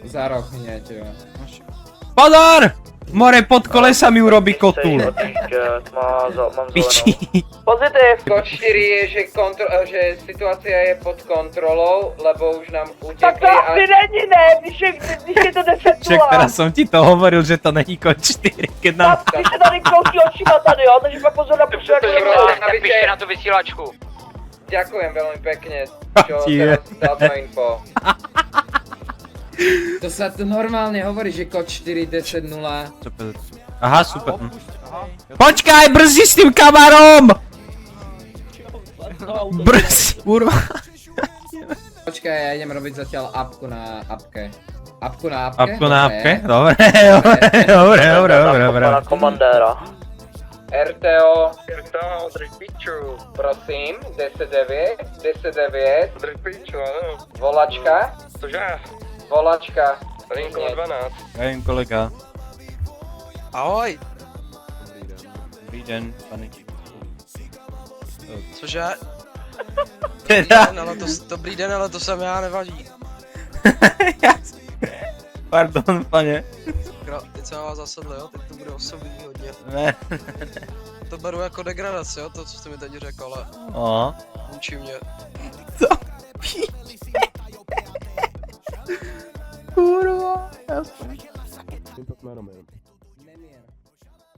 Za rok hneď, jo. Pozor! More pod kolesami urobí kotul. Piči. Pozitív. Kód 4 je, že situácia je pod kontrolou, lebo už nám utekli Tak to asi není, ne, když je to 10 Však teraz som ti to hovoril, že to není kód 4, keď nám... Tak, když se tady kroutí očima tady, jo, takže pak pozor na pusu, jak se Napište na tu vysílačku. Ďakujem veľmi pekne, čo Je. teraz dal to info. To sa tu normálne hovorí, že kód 410. Aha, super. Počkaj, brzdi s tým kamarom! Brzdi, kurva. Počkaj, ja idem robiť zatiaľ apku na apke. Apku na apke? Apku na apke? Dobre, dobre. komandéra. RTO, Drž piču, prosím, 10-9, 10-9, drž piču, áno. volačka, Cože? volačka. Rinko 12. Hej, kolega. Ahoj. Dobrý den, pane. Cože? Teda. Dobrý den, ale to jsem já, nevadí. Pardon, pane. Teď jsem vás zasedl, jo? Teď to bude osobní hodně. Ne. To beru jako degradaci, jo? To, co jste mi teď řekl, ale O. učí mě. Co? Kurva. Týmto smerom jen.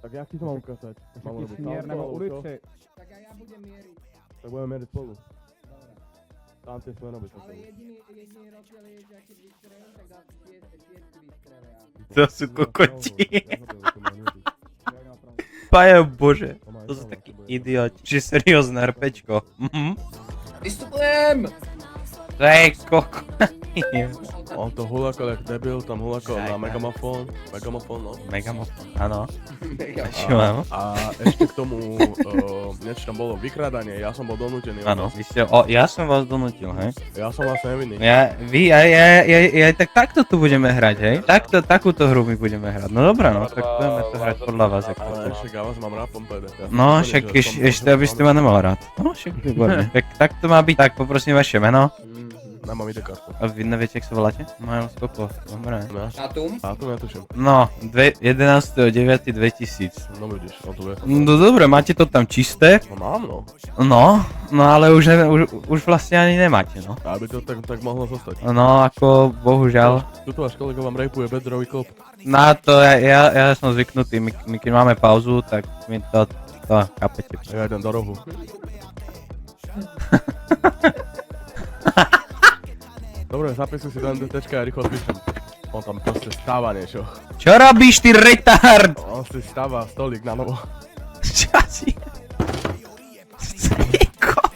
Tak jak ti to mám ukázať? Mám robiť Směr nebo alebo čo? ulici. Tak a ja budem mieriť. Tak budeme meriť spolu. Tam tie smerom by som Ale jediný rozdiel je, že aký výstrel, tak dá tie výstrely. To sú kokoti. Pane bože, to sú takí idioti. Čiže seriózne RPčko. Vystupujem! To je koko. On to hulakal jak debil, tam hulakal na megamafón, no. Megamofon, áno. Čo mám? A ešte k tomu, niečo tam bolo vykrádanie, ja som bol donútený. Áno, vy ste, ja som vás donútil, hej? Ja som vlastne nevinný. Tak takto tu budeme hrať, hej? Takúto hru my budeme hrať. No dobré, no, tak budeme to hrať podľa vás, ako to. Ale však ja vás mám rád, pompede. No, však ešte aby ste ma nemal rád. No, však výborne. Tak to má byť, tak poprosím vaše meno. Nemám ide kartu. A vy neviete, jak sa voláte? Miles Koko, dobre. Datum? A tu netuším. No, 11.9.2000. No vidíš, on to vie. No dobre, máte to tam čisté? No mám no. No ale už vlastne ani nemáte, no. Aby to tak mohlo zostať. No, ako bohužiaľ. Tuto váš kolega vám rejpuje bedrový klop. Na to ja som zvyknutý, my keď máme pauzu, tak mi to chápete. Ja idem do rohu. Dobre, zapisuj si do MDTčka a rýchlo spíšem. On tam proste stáva niečo. Čo robíš, ty retard? On si stáva stolík na novo. Čo si? Ty koko.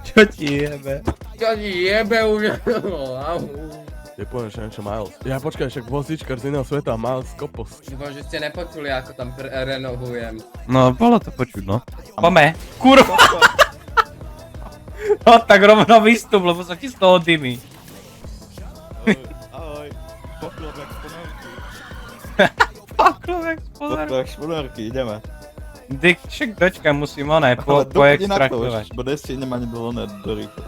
Čo ti jebe? Čo ti jebe už? Je poviem, že niečo Miles. Ja počkaj, však vozíčkar z iného sveta, Miles Kopos. Dúfam, že ste nepočuli, ako tam renovujem. No, bolo to počuť, no. Pome. Kurva. No tak rovno vystup, lebo sa ti z toho dymí. Ahoj, poklovek z ponorky. Poklovek z ponorky. Poklovek z ponorky, ideme. Dick, však dočkaj, musím oné Ale dokud poextraktovať. bo desi nemá ani dovolené do rýchlo.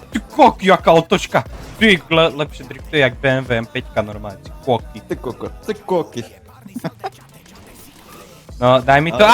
Ty koky, jaká otočka. Ty, lepšie driftuje jak BMW M5 normálne, ty koky. Ty koko, ty koky. No, daj mi to.